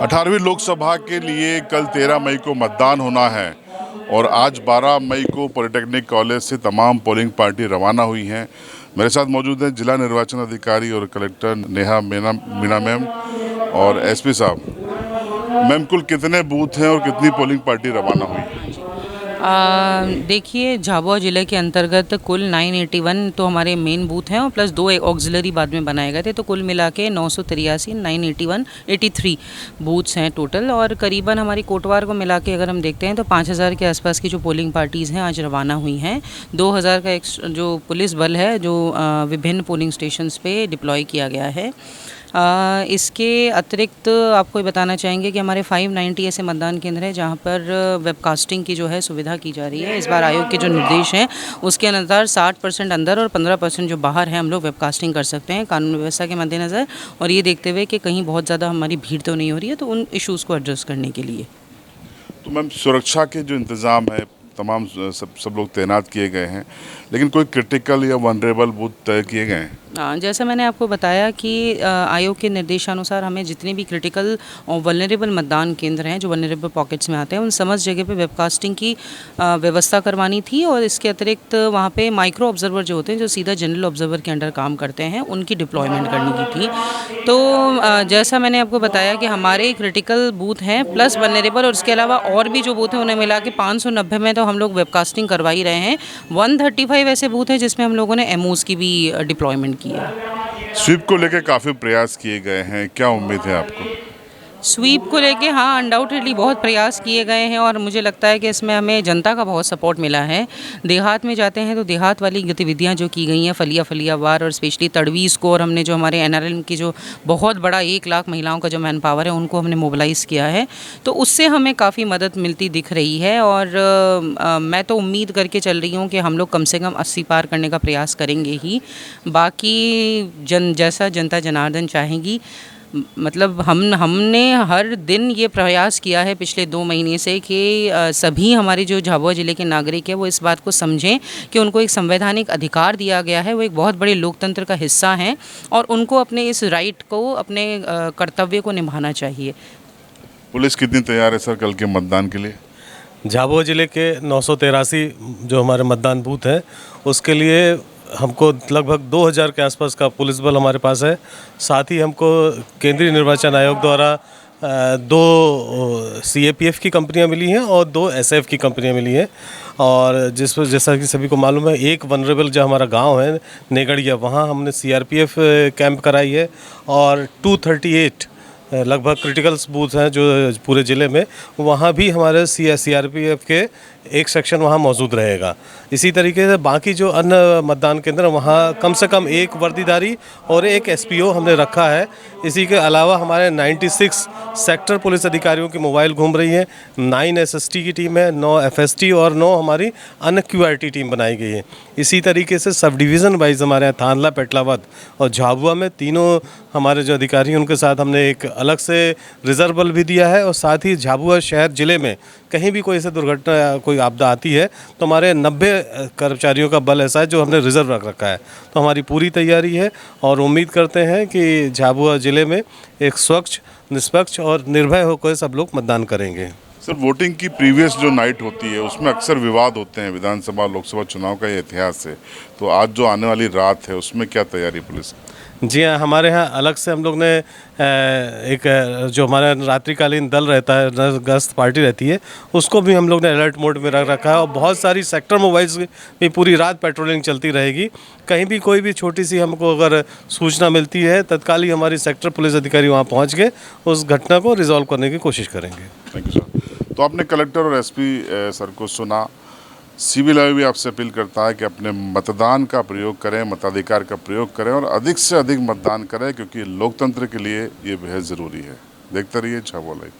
18वीं लोकसभा के लिए कल 13 मई को मतदान होना है और आज 12 मई को पॉलिटेक्निक कॉलेज से तमाम पोलिंग पार्टी रवाना हुई हैं। मेरे साथ मौजूद हैं जिला निर्वाचन अधिकारी और कलेक्टर नेहा मीणा मैम और एसपी साहब। मैम, कुल कितने बूथ हैं और कितनी पोलिंग पार्टी रवाना हुई है? देखिए, झाबुआ ज़िले के अंतर्गत कुल 981 तो हमारे मेन बूथ हैं और प्लस 2 ऑक्सिलरी बाद में बनाए गए थे, तो कुल मिला के 983 बूथ्स हैं टोटल। और करीबन हमारी कोटवार को मिला के अगर हम देखते हैं तो 5000 के आसपास की जो पोलिंग पार्टीज़ हैं आज रवाना हुई हैं। 2000 का एक जो पुलिस बल है जो विभिन्न पोलिंग स्टेशंस पे डिप्लॉय किया गया है। इसके अतिरिक्त आपको ये बताना चाहेंगे कि हमारे 590 ऐसे मतदान केंद्र हैं जहां पर वेबकास्टिंग की जो है सुविधा की जा रही है। इस बार आयोग के जो निर्देश हैं उसके अनुसार 60% अंदर और 15% जो बाहर है हम लोग वेबकास्टिंग कर सकते हैं कानून व्यवस्था के मद्देनज़र, और ये देखते हुए कि कहीं बहुत ज़्यादा हमारी भीड़ तो नहीं हो रही है, तो उन इश्यूज़ को एड्रेस करने के लिए। तो मैम, सुरक्षा के जो इंतज़ाम है तमाम सब लोग तैनात किए गए हैं, लेकिन कोई क्रिटिकल या वनरेबल बूथ तय किए गए हैं? जैसा मैंने आपको बताया कि आयोग के निर्देशानुसार हमें जितने भी क्रिटिकल और वल्नरेबल मतदान केंद्र हैं जो वल्नरेबल पॉकेट्स में आते हैं उन समस्त जगह पे वेबकास्टिंग की व्यवस्था करवानी थी। और इसके अतिरिक्त वहाँ पे माइक्रो ऑब्जर्वर जो होते हैं जो सीधा जनरल ऑब्जर्वर के अंडर काम करते हैं उनकी डिप्लॉयमेंट करनी की थी। तो जैसा मैंने आपको बताया कि हमारे क्रिटिकल बूथ हैं प्लस वल्नरेबल, और उसके अलावा और भी जो बूथ हैं उन्हें मिला के 590 में तो हम लोग वेबकास्टिंग करवा ही रहे हैं। 135 ऐसे बूथ हैं जिसमें हम लोगों ने एमओज़ की भी डिप्लॉयमेंट की है। स्वीप को लेकर काफ़ी प्रयास किए गए हैं, क्या उम्मीद है आपको? स्वीप को लेके हाँ, अनडाउटेडली बहुत प्रयास किए गए हैं और मुझे लगता है कि इसमें हमें जनता का बहुत सपोर्ट मिला है। देहात में जाते हैं तो देहात वाली गतिविधियां जो की गई हैं फलिया वार, और स्पेशली तड़वीज़ को, और हमने जो हमारे एनआरएल की जो बहुत बड़ा 1 लाख महिलाओं का जो मैन पावर है उनको हमने मोबिलाइज़ किया है, तो उससे हमें काफ़ी मदद मिलती दिख रही है। और मैं तो उम्मीद करके चल रही हूँ कि हम लोग कम से कम 80 पार करने का प्रयास करेंगे ही। बाकी जैसा जनता जनार्दन चाहेंगी, मतलब हमने हर दिन ये प्रयास किया है पिछले 2 महीने से कि सभी हमारे जो झाबुआ ज़िले के नागरिक हैं वो इस बात को समझें कि उनको एक संवैधानिक अधिकार दिया गया है, वो एक बहुत बड़े लोकतंत्र का हिस्सा हैं और उनको अपने इस राइट को, अपने कर्तव्य को निभाना चाहिए। पुलिस कितनी तैयार है सर कल के मतदान के लिए? झाबुआ ज़िले के 983 जो हमारे मतदान बूथ हैं उसके लिए हमको लगभग 2000 के आसपास का पुलिस बल हमारे पास है। साथ ही हमको केंद्रीय निर्वाचन आयोग द्वारा 2 CAPF की कंपनियां मिली हैं और 2 SF की कंपनियां मिली हैं। और जैसा कि सभी को मालूम है, एक वनरेबल जो हमारा गांव है नेगड़िया, वहां हमने CRPF कैंप कराई है और 238 लगभग क्रिटिकल्स बूथ हैं जो पूरे ज़िले में, वहाँ भी हमारे CRPF के एक सेक्शन वहाँ मौजूद रहेगा। इसी तरीके से बाकी जो अन्य मतदान केंद्र वहाँ कम से कम 1 वर्दीधारी और 1 SPO हमने रखा है। इसी के अलावा हमारे 96 सेक्टर पुलिस अधिकारियों की मोबाइल घूम रही है, 9 SST की टीम है, 9 FST और 9 हमारी अन्य QRT टीम बनाई गई है। इसी तरीके से सब डिवीज़न वाइज हमारे यहाँ थानला, पेटलावद और झाबुआ में तीनों हमारे जो अधिकारी हैं उनके साथ हमने एक अलग से रिजर्व बल भी दिया है। और साथ ही झाबुआ शहर ज़िले में कहीं भी कोई ऐसी दुर्घटना या कोई आपदा आती है तो हमारे 90 कर्मचारियों का बल ऐसा है जो हमने रिजर्व रख रखा है। तो हमारी पूरी तैयारी है और उम्मीद करते हैं कि झाबुआ ज़िले में एक स्वच्छ, निष्पक्ष और निर्भय होकर सब लोग मतदान करेंगे। सर, वोटिंग की प्रीवियस जो नाइट होती है उसमें अक्सर विवाद होते हैं, विधानसभा लोकसभा चुनाव का ये इतिहास है, तो आज जो आने वाली रात है उसमें क्या तैयारी पुलिस की? जी हाँ, हमारे यहाँ अलग से हम लोग ने एक जो हमारा रात्रिकालीन दल रहता है, गश्त पार्टी रहती है, उसको भी हम लोग ने अलर्ट मोड में रख रखा है और बहुत सारी सेक्टर मोबाइल्स भी पूरी रात पेट्रोलिंग चलती रहेगी। कहीं भी कोई भी छोटी सी हमको अगर सूचना मिलती है तत्काल ही हमारी सेक्टर पुलिस अधिकारी वहाँ पहुँच के उस घटना को रिजॉल्व करने की कोशिश करेंगे। Thank you sir. तो आपने कलेक्टर और SP सर को सुना। सिविल आयोग भी आपसे अपील करता है कि अपने मतदान का प्रयोग करें, मताधिकार का प्रयोग करें और अधिक से अधिक मतदान करें, क्योंकि लोकतंत्र के लिए ये बेहद ज़रूरी है। देखते रहिए झाबुआ लाइव।